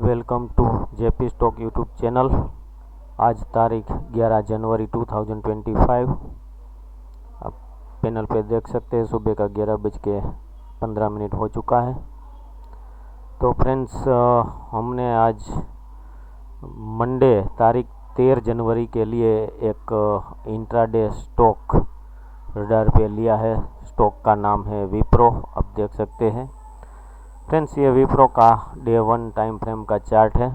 Welcome to JP stock YouTube channel. आज तारीख 11 जनवरी 2025। आप पैनल पे देख सकते हैं सुबह का 11:15 हो चुका है। तो फ्रेंड्स, हमने आज मंडे तारीख 13 जनवरी के लिए एक इंट्राडे स्टॉक रडार पे लिया है। स्टॉक का नाम है विप्रो। आप देख सकते हैं फ्रेंड्स, ये विप्रो का डे 1 टाइम फ्रेम का चार्ट है।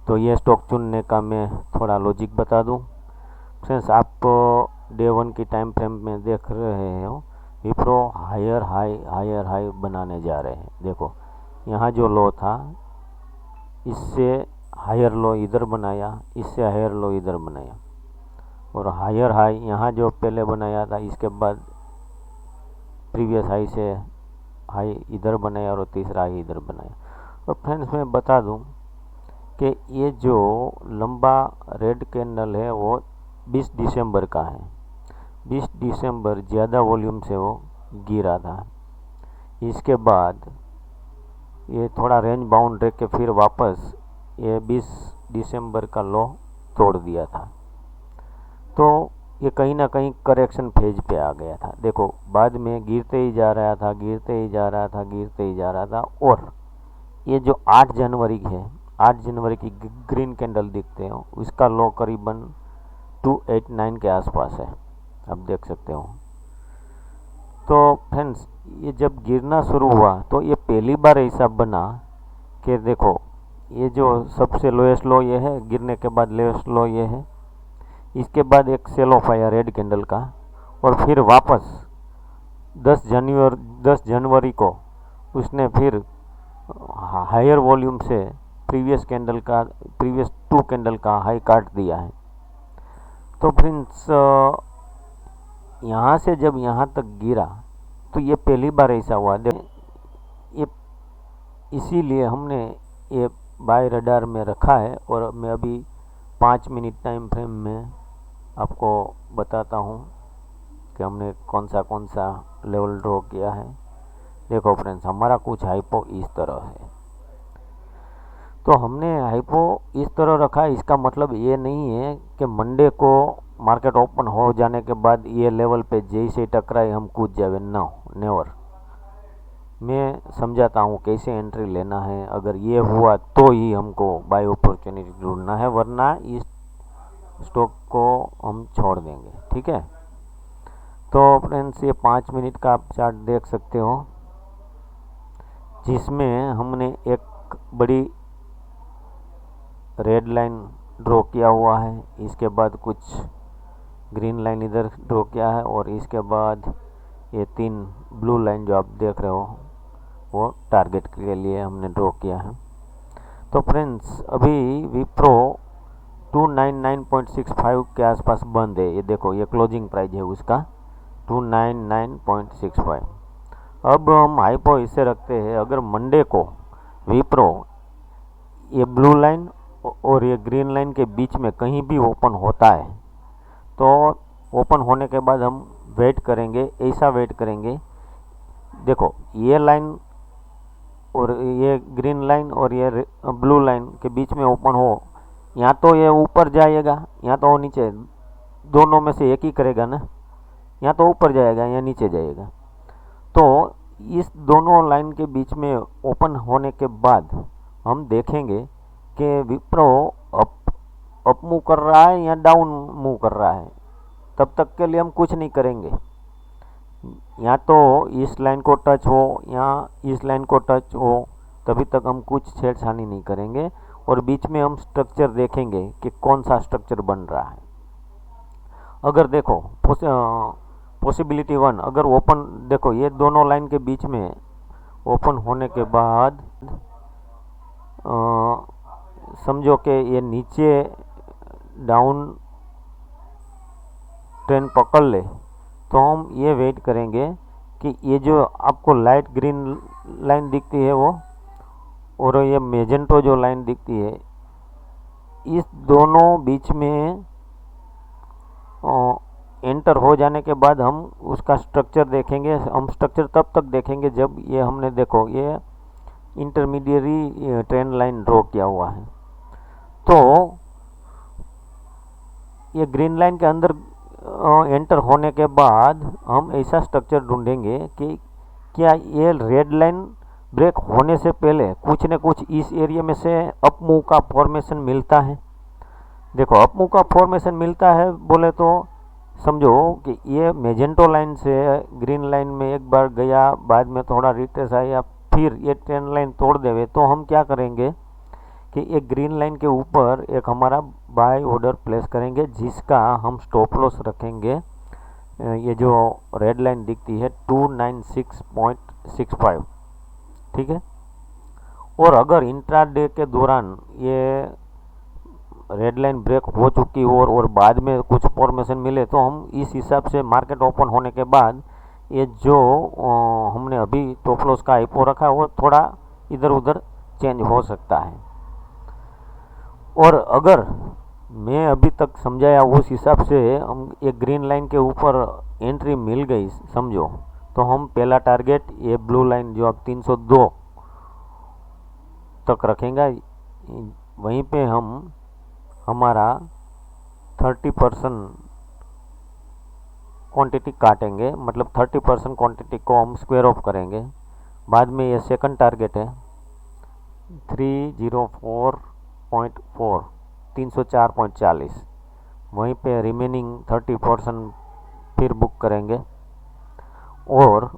तो ये स्टॉक चुनने का मैं थोड़ा लॉजिक बता दूं। फ्रेंड्स, आप डे 1 की टाइम फ्रेम में देख रहे हो विप्रो हायर हाई बनाने जा रहे हैं। देखो, यहाँ जो लो था इससे हायर लो इधर बनाया, इससे हायर लो इधर बनाया, और हायर हाई यहाँ जो पहले बनाया था इसके बाद प्रीवियस हाई से हाई इधर बनाया और तीसरा हाई इधर बनाया। तो फ्रेंड्स, मैं बता दूं कि ये जो लंबा रेड कैंडल है वो 20 दिसंबर का है। 20 दिसंबर ज़्यादा वॉल्यूम से वो गिरा था। इसके बाद ये थोड़ा रेंज बाउंड रह के फिर वापस ये 20 दिसंबर का लो तोड़ दिया था। तो ये कहीं ना कहीं करेक्शन फेज पे आ गया था। देखो, बाद में गिरते ही जा रहा था। और ये जो 8 जनवरी है, 8 जनवरी की ग्रीन कैंडल दिखते हो, उसका लो करीबन 289 के आसपास है। आप देख सकते हो। तो फ्रेंड्स, ये जब गिरना शुरू हुआ तो ये पहली बार ऐसा बना कि देखो, ये जो सबसे लोएस्ट लो ये है, गिरने के बाद लोएस्ट लो ये है, इसके बाद एक सेल ऑफ आया रेड कैंडल का, और फिर वापस 10 जनवरी को उसने फिर हायर वॉल्यूम से प्रीवियस 2 कैंडल का हाई काट दिया है। तो फ्रेंड्स, यहाँ से जब यहाँ तक गिरा तो ये पहली बार ऐसा हुआ। ये इसीलिए हमने ये बाय रडार में रखा है, और मैं अभी 5 मिनट टाइम फ्रेम में आपको बताता हूँ कि हमने कौन सा लेवल ड्रॉ किया है। देखो फ्रेंड्स, हमारा कुछ हाइपो इस तरह है। तो हमने हाइपो इस तरह रखा है, इसका मतलब ये नहीं है कि मंडे को मार्केट ओपन हो जाने के बाद ये लेवल पे जैसे टकराए हम कूद जाए। No, never. मैं समझाता हूँ कैसे एंट्री लेना है। अगर ये हुआ तो ही हमको बाय अपॉर्चुनिटी ढूंढना है, वरना इस स्टॉक को हम छोड़ देंगे। ठीक है। तो फ्रेंड्स, ये 5 मिनट का आप चार्ट देख सकते हो, जिसमें हमने एक बड़ी रेड लाइन ड्रॉ किया हुआ है, इसके बाद कुछ ग्रीन लाइन इधर ड्रॉ किया है, और इसके बाद ये 3 ब्लू लाइन जो आप देख रहे हो वो टारगेट के लिए हमने ड्रॉ किया है। तो फ्रेंड्स, अभी विप्रो 299.65 के आसपास बंद है। ये देखो, ये क्लोजिंग प्राइस है उसका 299.65। अब हम हाइपो इससे रखते हैं, अगर मंडे को विप्रो ये ब्लू लाइन और ये ग्रीन लाइन के बीच में कहीं भी ओपन होता है, तो ओपन होने के बाद हम वेट करेंगे, ऐसा वेट करेंगे। देखो, ये लाइन और ये ग्रीन लाइन और ये ब्लू लाइन के बीच में ओपन हो, या तो ये ऊपर जाएगा या तो नीचे, दोनों में से एक ही करेगा ना। या तो ऊपर जाएगा या नीचे जाएगा। तो इस दोनों लाइन के बीच में ओपन होने के बाद हम देखेंगे कि विप्रो अप मूव कर रहा है या डाउन मूव कर रहा है। तब तक के लिए हम कुछ नहीं करेंगे। या तो इस लाइन को टच हो या इस लाइन को टच हो, तभी तक हम कुछ छेड़छानी नहीं करेंगे। और बीच में हम स्ट्रक्चर देखेंगे कि कौन सा स्ट्रक्चर बन रहा है। अगर देखो पॉसिबिलिटी 1, अगर ओपन, देखो ये दोनों लाइन के बीच में ओपन होने के बाद समझो कि ये नीचे डाउन ट्रेंड पकड़ ले, तो हम ये वेट करेंगे कि ये जो आपको लाइट ग्रीन लाइन दिखती है वो, और ये मेजेंटो जो लाइन दिखती है, इस दोनों बीच में एंटर हो जाने के बाद हम उसका स्ट्रक्चर देखेंगे। हम स्ट्रक्चर तब तक देखेंगे जब ये हमने, देखो, ये इंटरमीडिएरी ट्रेंड लाइन ड्रॉ किया हुआ है। तो ये ग्रीन लाइन के अंदर एंटर होने के बाद हम ऐसा स्ट्रक्चर ढूंढेंगे कि क्या ये रेड लाइन ब्रेक होने से पहले कुछ न कुछ इस एरिया में से अप मूव का फॉर्मेशन मिलता है। देखो, अप मूव का फॉर्मेशन मिलता है बोले तो समझो कि ये मेजेंटो लाइन से ग्रीन लाइन में एक बार गया, बाद में थोड़ा रिट्रेस आया, फिर ये ट्रेंड लाइन तोड़ देवे, तो हम क्या करेंगे कि एक ग्रीन लाइन के ऊपर एक हमारा बाय ऑर्डर प्लेस करेंगे, जिसका हम स्टॉप लॉस रखेंगे। ये जो रेड लाइन दिखती है 296.65, ठीक है। और अगर इंट्राडे के दौरान ये रेड लाइन ब्रेक हो चुकी हो और बाद में कुछ फॉर्मेशन मिले, तो हम इस हिसाब से मार्केट ओपन होने के बाद ये जो हमने अभी स्टॉप लॉस का आईपो रखा है वो थोड़ा इधर उधर चेंज हो सकता है। और अगर मैं अभी तक समझाया उस हिसाब से हम एक ग्रीन लाइन के ऊपर एंट्री मिल गई समझो, तो हम पहला टारगेट ये ब्लू लाइन जो अब 302 तक रखेंगे, वहीं पे हम हमारा 30% क्वांटिटी काटेंगे, मतलब 30% क्वांटिटी को हम स्क्वायर ऑफ करेंगे। बाद में ये सेकंड टारगेट है 304.4, 304.40, वहीं पे रिमेनिंग 30% फिर बुक करेंगे और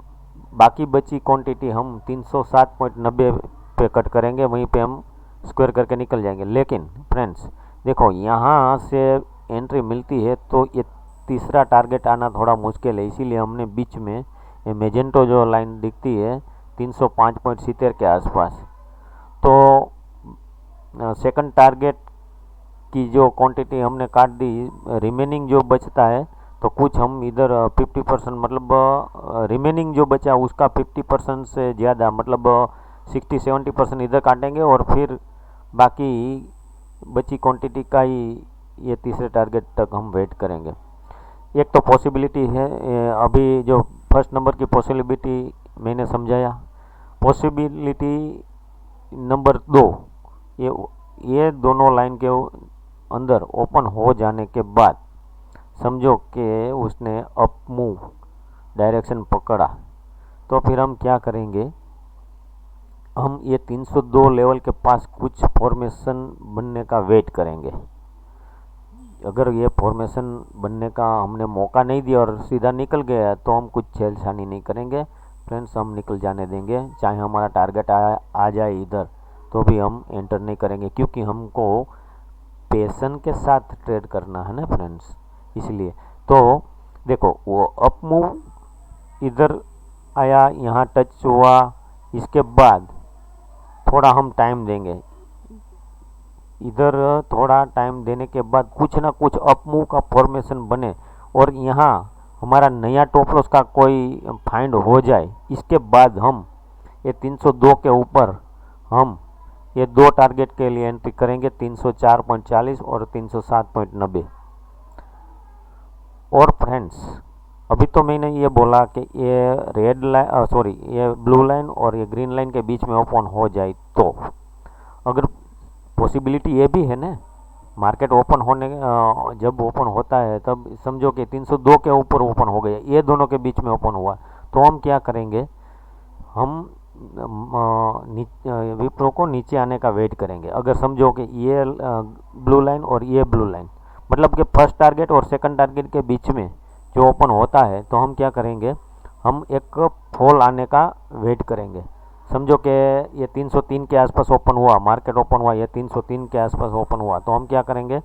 बाकी बची क्वांटिटी हम 307.90 पे कट करेंगे, वहीं पे हम स्क्वायर करके निकल जाएंगे। लेकिन फ्रेंड्स देखो, यहाँ से एंट्री मिलती है तो ये तीसरा टारगेट आना थोड़ा मुश्किल है, इसीलिए हमने बीच में ये मेजेंटो जो लाइन दिखती है 305.70 के आसपास, तो सेकंड टारगेट की जो क्वांटिटी हमने काट दी, रिमेनिंग जो बचता है तो कुछ हम इधर 50% मतलब रिमेनिंग जो बचा उसका 50% से ज़्यादा मतलब 60-70% इधर काटेंगे और फिर बाकी बची क्वांटिटी का ही ये तीसरे टारगेट तक हम वेट करेंगे। एक तो पॉसिबिलिटी है, अभी जो फर्स्ट नंबर की पॉसिबिलिटी मैंने समझाया। पॉसिबिलिटी नंबर 2, ये दोनों लाइन के अंदर ओपन हो जाने के बाद समझो कि उसने अप मूव डायरेक्शन पकड़ा, तो फिर हम क्या करेंगे, हम ये 302 लेवल के पास कुछ फॉर्मेशन बनने का वेट करेंगे। अगर ये फॉर्मेशन बनने का हमने मौका नहीं दिया और सीधा निकल गया तो हम कुछ छेड़छानी नहीं करेंगे फ्रेंड्स, हम निकल जाने देंगे। चाहे हमारा टारगेट आ जाए इधर तो भी हम एंटर नहीं करेंगे, क्योंकि हमको पैशन के साथ ट्रेड करना है ना फ्रेंड्स, इसलिए। तो देखो, वो अप मूव इधर आया, यहाँ टच हुआ, इसके बाद थोड़ा हम टाइम देंगे, इधर थोड़ा टाइम देने के बाद कुछ ना कुछ अप मूव का फॉर्मेशन बने और यहाँ हमारा नया टॉप लॉस का कोई फाइंड हो जाए, इसके बाद हम ये 302 के ऊपर हम ये दो टारगेट के लिए एंट्री करेंगे, 304.40 और 307.90। और फ्रेंड्स अभी तो मैंने ये बोला कि ये रेड लाइन ये ब्लू लाइन और ये ग्रीन लाइन के बीच में ओपन हो जाए, तो अगर पॉसिबिलिटी ये भी है ना, मार्केट ओपन होने जब ओपन होता है तब समझो कि 302 के ऊपर ओपन हो गया, ये दोनों के बीच में ओपन हुआ, तो हम क्या करेंगे, हम विप्रो को नीचे आने का वेट करेंगे। अगर समझो कि ये ब्लू लाइन और ये ब्लू लाइन मतलब कि फर्स्ट टारगेट और सेकंड टारगेट के बीच में जो ओपन होता है, तो हम क्या करेंगे, हम एक फॉल आने का वेट करेंगे। समझो कि ये 303 के आसपास ओपन हुआ, मार्केट ओपन हुआ, ये 303 के आसपास ओपन हुआ, तो हम क्या करेंगे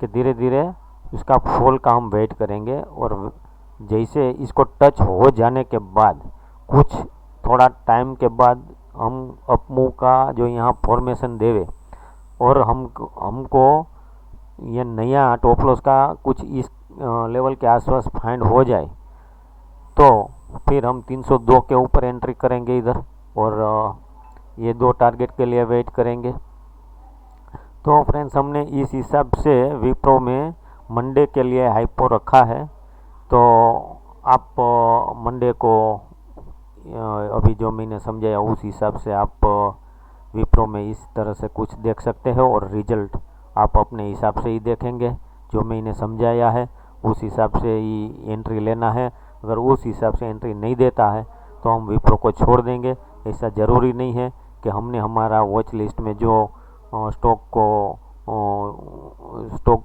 कि धीरे धीरे इसका फॉल का हम वेट करेंगे और जैसे इसको टच हो जाने के बाद कुछ थोड़ा टाइम के बाद हम अप मूव का जो यहाँ फॉर्मेशन देवे और हमको ये नया टॉप लॉस का कुछ इस लेवल के आसपास फाइंड हो जाए, तो फिर हम 302 के ऊपर एंट्री करेंगे इधर और ये दो टारगेट के लिए वेट करेंगे। तो फ्रेंड्स हमने इस हिसाब से विप्रो में मंडे के लिए हाइपो रखा है, तो आप मंडे को अभी जो मैंने समझाया उस हिसाब से आप विप्रो में इस तरह से कुछ देख सकते हो और रिजल्ट आप अपने हिसाब से ही देखेंगे। जो मैंने समझाया है उस हिसाब से ही एंट्री लेना है। अगर उस हिसाब से एंट्री नहीं देता है तो हम विप्रो को छोड़ देंगे। ऐसा ज़रूरी नहीं है कि हमने हमारा वॉच लिस्ट में जो स्टॉक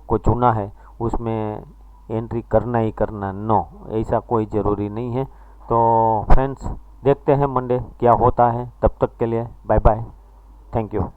को चुना है उसमें एंट्री करना ही करना, नो, ऐसा कोई ज़रूरी नहीं है। तो फ्रेंड्स, देखते हैं मंडे क्या होता है। तब तक के लिए बाय बाय, थैंक यू।